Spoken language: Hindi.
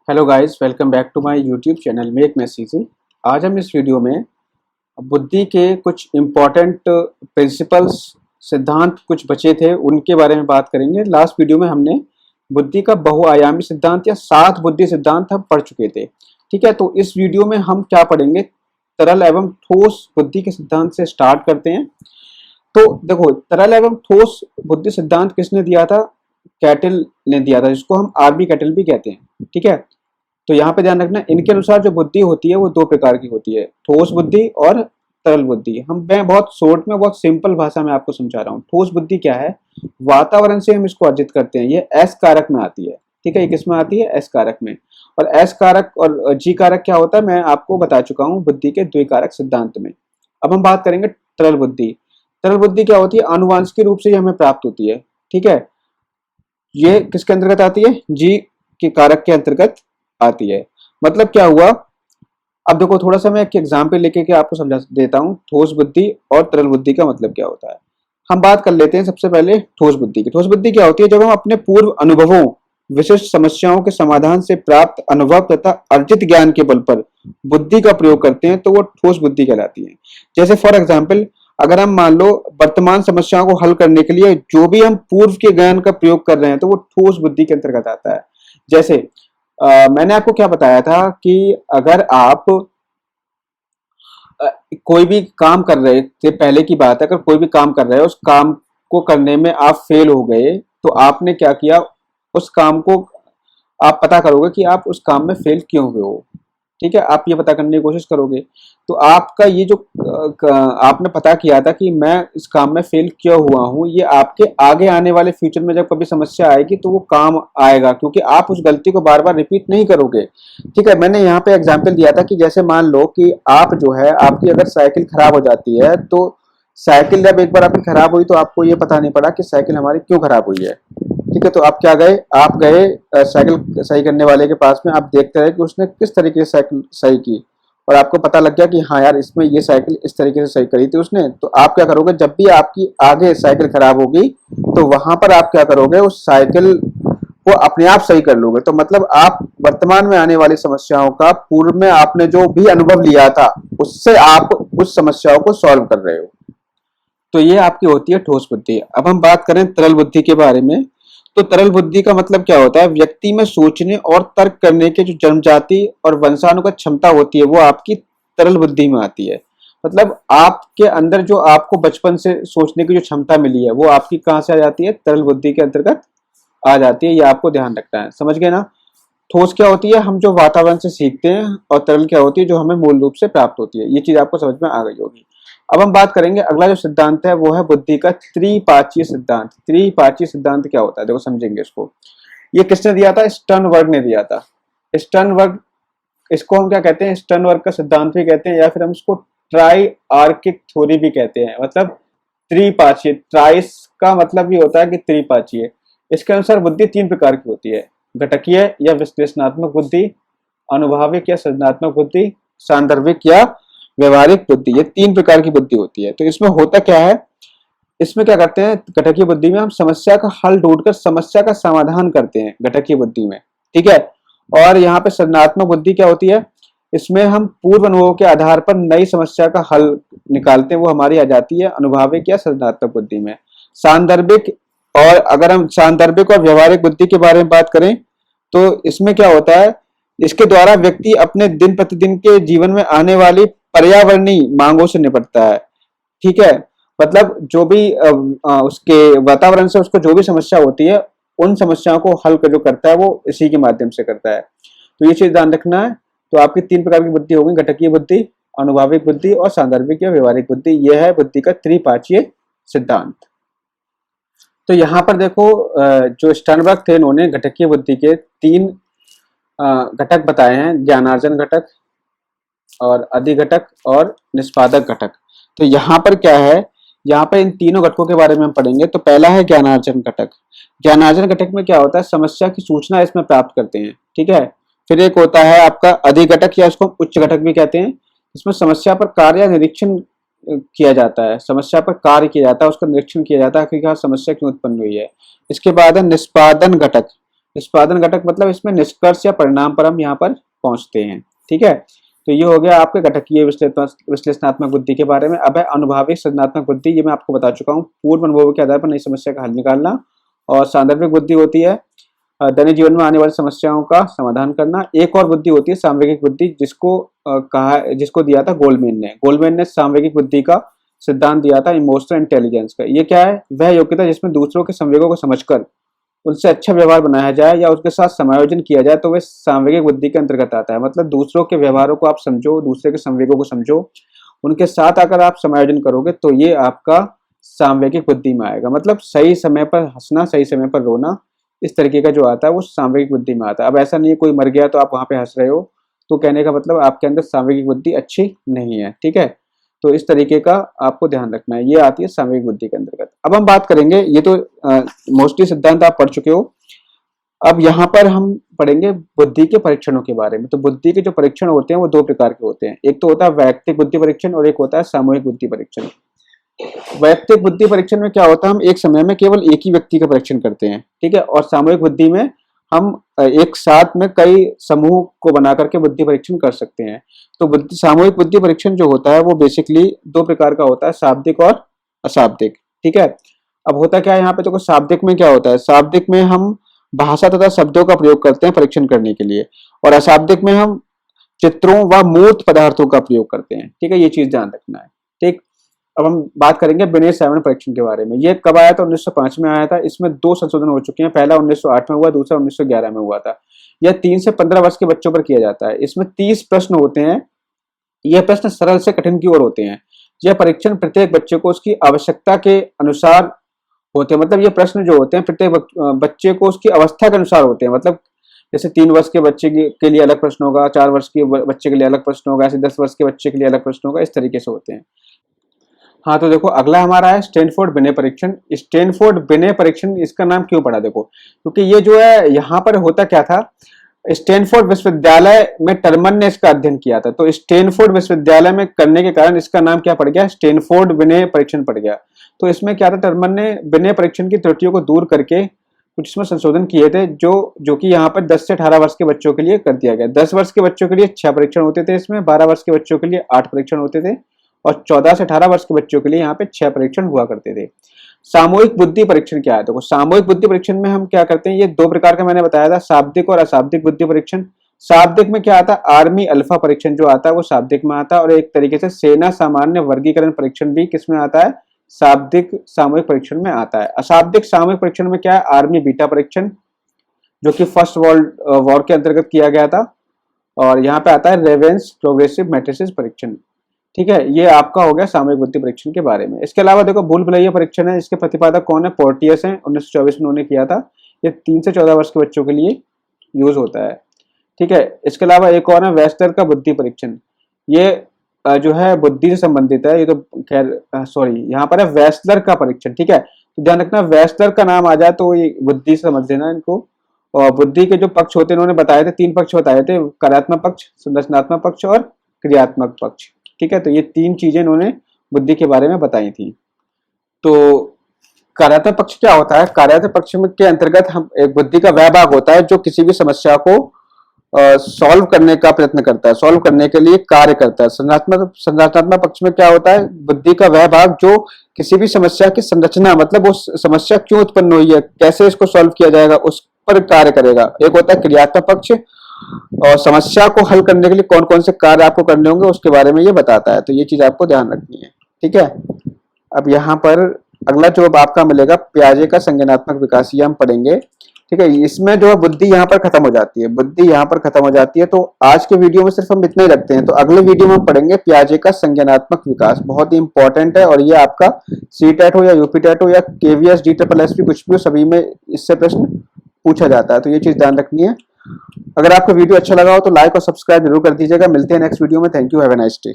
Hello guys, welcome back to my YouTube channel make message. आज हम इस वीडियो में बुद्धि के कुछ इम्पोर्टेंट प्रिंसिपल्स, सिद्धांत कुछ बचे थे उनके बारे में बात करेंगे। लास्ट वीडियो में हमने बुद्धि का बहुआयामी सिद्धांत या 7 बुद्धि सिद्धांत हम पढ़ चुके थे। ठीक है, तो इस वीडियो में हम क्या पढ़ेंगे, तरल एवं ठोस बुद्धि के सिद्धांत से स्टार्ट करते हैं। तो देखो, तरल एवं ठोस बुद्धि सिद्धांत किसने दिया था? कैटल ने दिया था, जिसको हम आरबी कैटल भी कहते हैं। ठीक है, तो यहाँ पे ध्यान रखना, इनके अनुसार जो बुद्धि होती है वो 2 प्रकार की होती है, ठोस बुद्धि और तरल बुद्धि। मैं बहुत शॉर्ट में, बहुत सिंपल भाषा में आपको समझा रहा हूँ। ठोस बुद्धि क्या है? वातावरण से हम इसको अर्जित करते हैं। ये एस कारक में आती है। ठीक है, ये किस में आती है? एस कारक में। और एस कारक और जी कारक क्या होता है, मैं आपको बता चुका हूँ बुद्धि के द्विकारक सिद्धांत में। अब हम बात करेंगे तरल बुद्धि। तरल बुद्धि क्या होती है? आनुवांशिक रूप से ये हमें प्राप्त होती है। ठीक है, ये किसके अंतर्गत आती है? जी के कारक के अंतर्गत आती है। मतलब क्या हुआ? अब देखो, थोड़ा सा मैं एक एग्जाम्पल लेके के आपको समझा देता हूँ ठोस बुद्धि और तरल बुद्धि का मतलब क्या होता है। हम बात कर लेते हैं सबसे पहले ठोस बुद्धि की। ठोस बुद्धि क्या होती है? जब हम अपने पूर्व अनुभवों, विशिष्ट समस्याओं के समाधान से प्राप्त अनुभव तथा अर्जित ज्ञान के बल पर बुद्धि का प्रयोग करते हैं, तो वो ठोस बुद्धि कहलाती है। जैसे फॉर एग्जाम्पल, अगर हम मान लो वर्तमान समस्याओं को हल करने के लिए जो भी हम पूर्व के ज्ञान का प्रयोग कर रहे हैं, तो वो ठोस बुद्धि के अंतर्गत आता है। जैसे मैंने आपको क्या बताया था कि अगर आप कोई भी काम कर रहे थे, पहले की बात है, अगर कोई भी काम कर रहे हैं, उस काम को करने में आप फेल हो गए, तो आपने क्या किया? उस काम को आप पता करोगे कि आप उस काम में फेल क्यों हुए हो। ठीक है, आप ये पता करने की कोशिश करोगे। तो आपका ये जो आपने पता किया था कि मैं इस काम में फेल क्यों हुआ हूँ, ये आपके आगे आने वाले फ्यूचर में जब कभी समस्या आएगी तो वो काम आएगा, क्योंकि आप उस गलती को बार बार रिपीट नहीं करोगे। ठीक है, मैंने यहाँ पे एग्जाम्पल दिया था कि जैसे मान लो कि आप जो है, आपकी अगर साइकिल खराब हो जाती है, तो साइकिल जब एक बार आपकी खराब हुई तो आपको ये पता नहीं पड़ा कि साइकिल हमारी क्यों खराब हुई है। ठीक है, तो आप क्या गए? आप गए साइकिल सही करने वाले के पास में, आप देखते रहे कि उसने किस तरीके से साइकिल सही की, और आपको पता लग गया कि हाँ यार, इसमें ये साइकिल इस तरीके से सही करी थी उसने। तो आप क्या करोगे? जब भी आपकी आगे साइकिल खराब होगी, तो वहां पर आप क्या करोगे? उस साइकिल को अपने आप सही कर लोगे। तो मतलब आप वर्तमान में आने वाली समस्याओं का पूर्व में आपने जो भी अनुभव लिया था, उससे आप उस समस्याओं को सॉल्व कर रहे हो। तो ये आपकी होती है ठोस बुद्धि। अब हम बात करें तरल बुद्धि के बारे में। तो तरल बुद्धि का मतलब क्या होता है? व्यक्ति में सोचने और तर्क करने के जो जन्मजाति और वंशानुगत क्षमता होती है, वो आपकी तरल बुद्धि में आती है। मतलब आपके अंदर जो आपको बचपन से सोचने की जो क्षमता मिली है, वो आपकी कहाँ से आ जाती है? तरल बुद्धि के अंतर्गत आ जाती है। ये आपको ध्यान रखना है। समझ गए ना? ठोस क्या होती है? हम जो वातावरण से सीखते हैं, और तरल क्या होती है? जो हमें मूल रूप से प्राप्त होती है। ये चीज आपको समझ में आ गई होगी। अब हम बात करेंगे, अगला जो सिद्धांत है वो है बुद्धि का त्रिपाचीय सिद्धांत। त्रिपाचीय सिद्धांत क्या होता है, देखो समझेंगे इसको। ये किसने दिया था? स्टर्नबर्ग ने दिया था। स्टर्नबर्ग, इसको हम क्या कहते हैं? स्टर्नबर्ग का सिद्धांत भी कहते हैं, या फिर हम इसको ट्राई आर्किक थ्योरी भी कहते हैं। मतलब त्रिपाचीय, ट्राइस का मतलब भी होता है कि त्रिपाचीय। इसके अनुसार बुद्धि 3 प्रकार की होती है: घटकीय या विश्लेषणात्मक बुद्धि, अनुभाविक या सृजनात्मक बुद्धि, सांदर्भिक या व्यवहारिक बुद्धि। ये 3 प्रकार की बुद्धि होती है। तो इसमें होता क्या है? इसमें क्या करते हैं? घटकीय बुद्धि में हम समस्या का हल ढूंढकर समस्या का समाधान करते हैं, घटकीय बुद्धि में। ठीक है, और यहाँ पे सृजनात्मक बुद्धि क्या होती है? इसमें हम पूर्व अनुभवों के आधार पर नई समस्या का हल निकालते हैं, वो हमारी आ जाती है अनुभाविक या सृजनात्मक बुद्धि में। सांदर्भिक, और अगर हम सांदर्भिक और व्यवहारिक बुद्धि के बारे में बात करें, तो इसमें क्या होता है? इसके द्वारा व्यक्ति अपने दिन प्रतिदिन के जीवन में आने वाली पर्यावरणीय मांगों से निपटता है। ठीक है, मतलब जो भी उसके वातावरण से उसको जो भी समस्या होती है, उन समस्याओं को हल जो करता है, वो इसी के माध्यम से करता है। तो ये चीज ध्यान रखना है। तो आपकी 3 प्रकार की बुद्धि होगी: घटकीय बुद्धि, अनुभाविक बुद्धि और सांदर्भिक या व्यवहारिक बुद्धि। यह है बुद्धि का त्रिपाचीय सिद्धांत। तो यहाँ पर देखो, जो स्टर्नबर्ग थे, इन्होंने घटकीय बुद्धि के 3 घटक बताए हैं: ज्ञानार्जन घटक, और अधिघटक, और निष्पादक घटक। तो यहाँ पर क्या है? यहाँ पर इन तीनों घटकों के बारे में हम पढ़ेंगे। तो पहला है ज्ञानार्जन घटक। ज्ञानार्जन घटक में क्या होता है? समस्या की सूचना इसमें प्राप्त करते हैं। ठीक है, फिर एक होता है आपका अधिघटक, या इसको उच्च घटक भी कहते हैं। इसमें समस्या पर कार्य या निरीक्षण किया जाता है। समस्या पर कार्य किया जाता है, उसका निरीक्षण किया जाता है कि समस्या क्यों उत्पन्न हुई है। इसके बाद है निष्पादन घटक। निष्पादन घटक मतलब इसमें निष्कर्ष या परिणाम पर हम यहाँ पर पहुंचते हैं। ठीक है, तो ये हो गया आपके घटकीय विश्लेषणात्मक बुद्धि के बारे में। अब है अनुभाविक सृजनात्मक बुद्धि, ये मैं आपको बता चुका हूँ, पूर्व अनुभवों के आधार पर नई समस्या का हल निकालना। और सांदर्भिक बुद्धि होती है दैनिक जीवन में आने वाली समस्याओं का समाधान करना। एक और बुद्धि होती है सामवेगिक बुद्धि, जिसको दिया था गोल्डमैन ने सामवेगिक बुद्धि का सिद्धांत दिया था इमोशनल इंटेलिजेंस का। ये क्या है? वह योग्यता जिसमें दूसरों के संवेगों को समझकर उनसे अच्छा व्यवहार बनाया जाए या उसके साथ समायोजन किया जाए, तो वह सामवेगिक बुद्धि के अंतर्गत आता है। मतलब दूसरों के व्यवहारों को आप समझो, दूसरे के संवेगों को समझो, उनके साथ अगर आप समायोजन करोगे तो ये आपका सामवेगिक बुद्धि में आएगा। मतलब सही समय पर हंसना, सही समय पर रोना, इस तरीके का जो आता है वो सामवेगिक बुद्धि में आता है। अब ऐसा नहीं है कोई मर गया तो आप वहां पे हंस रहे हो, तो कहने का मतलब आपके अंदर सामवेगिक बुद्धि अच्छी नहीं है। ठीक है, तो इस तरीके का आपको ध्यान रखना है, ये आती है सामवेगिक बुद्धि के अंतर्गत। अब हम बात करेंगे, ये तो मोस्टली सिद्धांत आप पढ़ चुके हो। अब यहाँ पर हम पढ़ेंगे बुद्धि के परीक्षणों के बारे में। तो बुद्धि के जो परीक्षण होते हैं वो दो प्रकार के होते हैं, एक तो होता है वैयक्तिक बुद्धि परीक्षण और एक होता है सामूहिक बुद्धि परीक्षण। वैयक्तिक बुद्धि परीक्षण में क्या होता है, हम एक समय में केवल एक ही व्यक्ति का परीक्षण करते हैं। ठीक है, और सामूहिक बुद्धि में हम एक साथ में कई समूह को बना करके बुद्धि परीक्षण कर सकते हैं। तो सामूहिक बुद्धि परीक्षण जो होता है वो बेसिकली दो प्रकार का होता है, शाब्दिक और अशाब्दिक। ठीक है, अब होता क्या है यहाँ पे, तो शाब्दिक में क्या होता है, शाब्दिक में हम भाषा तथा शब्दों का प्रयोग करते हैं परीक्षण करने के लिए, और अशाब्दिक में हम चित्रों व मूर्त पदार्थों का प्रयोग करते हैं। ठीक है, ये चीज ध्यान रखना है। ठीक, अब हम बात करेंगे बिनेट-साइमन परीक्षण के बारे में। ये कब आया था? 1905 में आया था। इसमें दो संशोधन हो चुके हैं, पहला 1908 में हुआ, दूसरा 1911 में हुआ था। यह 3 से 15 वर्ष के बच्चों पर किया जाता है। इसमें 30 प्रश्न होते हैं। यह प्रश्न सरल से कठिन की ओर होते हैं। यह परीक्षण प्रत्येक बच्चे को उसकी आवश्यकता के अनुसार होते हैं। मतलब ये प्रश्न जो होते हैं प्रत्येक बच्चे को उसकी अवस्था के अनुसार होते हैं। मतलब जैसे 3 वर्ष के बच्चे के लिए अलग प्रश्न होगा, 4 वर्ष के बच्चे के लिए अलग प्रश्न होगा, ऐसे 10 वर्ष के बच्चे के लिए अलग प्रश्न होगा, इस तरीके से होते हैं। हाँ, तो देखो अगला हमारा है स्टैनफोर्ड बिने परीक्षण। स्टैनफोर्ड बिने परीक्षण, इसका नाम क्यों पड़ा? देखो क्योंकि ये जो है यहाँ पर होता क्या था, स्टैनफोर्ड विश्वविद्यालय में टर्मन ने इसका अध्ययन किया था। तो स्टैनफोर्ड विश्वविद्यालय में करने के कारण इसका नाम क्या पड़ गया? स्टैनफोर्ड बिने परीक्षण पड़ गया। तो इसमें क्या था, टर्मन ने बिने परीक्षण की त्रुटियों को दूर करके कुछ इसमें संशोधन किए थे, जो कि यहाँ पर 10 से 18 वर्ष के बच्चों के लिए कर दिया गया। 10 वर्ष के बच्चों के लिए 6 परीक्षण होते थे इसमें, 12 वर्ष के बच्चों के लिए 8 परीक्षण होते थे, और 14 से 18 वर्ष के बच्चों के लिए यहाँ पे 6 परीक्षण हुआ करते थे। सामूहिक बुद्धि परीक्षण क्या है? देखो सामूहिक बुद्धि परीक्षण में हम क्या करते हैं, ये दो प्रकार का मैंने बताया था, शाब्दिक और अशाब्दिक बुद्धि परीक्षण। शाब्दिक में क्या आता है, आर्मी अल्फा परीक्षण जो आता है वो शाब्दिक में आता है, और एक तरीके से सेना सामान्य वर्गीकरण परीक्षण भी किसमें आता है? शाब्दिक सामूहिक परीक्षण में आता है। अशाब्दिक सामूहिक परीक्षण में क्या है, आर्मी बीटा परीक्षण, जो कि फर्स्ट वर्ल्ड वॉर के अंतर्गत किया गया था, और यहाँ पे आता है रेवेंस प्रोग्रेसिव मैट्रिसेस परीक्षण। ठीक है, ये आपका हो गया सामूहिक बुद्धि परीक्षण के बारे में। इसके अलावा देखो भूल भुलैया परीक्षण है, इसके प्रतिपादक कौन है? पोर्टियस है, 1924 में उन्होंने किया था। ये 3 से 14 वर्ष के बच्चों के लिए यूज होता है। ठीक है, इसके अलावा एक और है वेस्टर का बुद्धि परीक्षण। ये जो है बुद्धि से संबंधित है, ये तो खैर सॉरी यहाँ पर है वेस्लर का परीक्षण। ठीक है, तो ध्यान रखना वेस्लर का नाम आ जाए तो ये बुद्धि से समझ लेना इनको। और बुद्धि के जो पक्ष होते हैं उन्होंने बताए थे, 3 पक्ष बताए थे, कार्यात्मक पक्ष, संरचनात्मक पक्ष और क्रियात्मक पक्ष। ठीक है, तो ये 3 चीजें इन्होंने बुद्धि के बारे में बताई थी। तो कार्यात्मक पक्ष क्या होता है? कार्यात्मक पक्ष में के अंतर्गत हम एक बुद्धि का वह भाग होता है जो किसी भी समस्या को सॉल्व करने का प्रयत्न करता है, सॉल्व करने के लिए कार्य करता है। संरचनात्मक पक्ष में क्या होता है? बुद्धि का वह भाग जो किसी भी समस्या की संरचना, मतलब वो समस्या क्यों उत्पन्न हुई है, कैसे इसको सॉल्व किया जाएगा, उस पर कार्य करेगा। एक होता है क्रियात्मक पक्ष, और समस्या को हल करने के लिए कौन कौन से कार्य आपको करने होंगे उसके बारे में ये बताता है। तो ये चीज आपको ध्यान रखनी है। ठीक है, अब यहाँ पर अगला जो आपका मिलेगा पियाजे का संज्ञानात्मक विकास, ये हम पढ़ेंगे। ठीक है, इसमें जो बुद्धि यहाँ पर खत्म हो जाती है, बुद्धि यहाँ पर खत्म हो जाती है। तो आज के वीडियो में सिर्फ हम इतना ही रखते हैं। तो अगले वीडियो में हम पढ़ेंगे पियाजे का संज्ञानात्मक विकास, बहुत ही इंपॉर्टेंट है, और ये आपका सीटेट हो या यूपीटेट हो या केवीएस DSSB कुछ भी हो, सभी में इससे प्रश्न पूछा जाता है। तो ये चीज ध्यान रखनी है। अगर आपको वीडियो अच्छा लगा हो तो लाइक और सब्सक्राइब जरूर कर दीजिएगा। मिलते हैं नेक्स्ट वीडियो में। Thank you, have a nice day.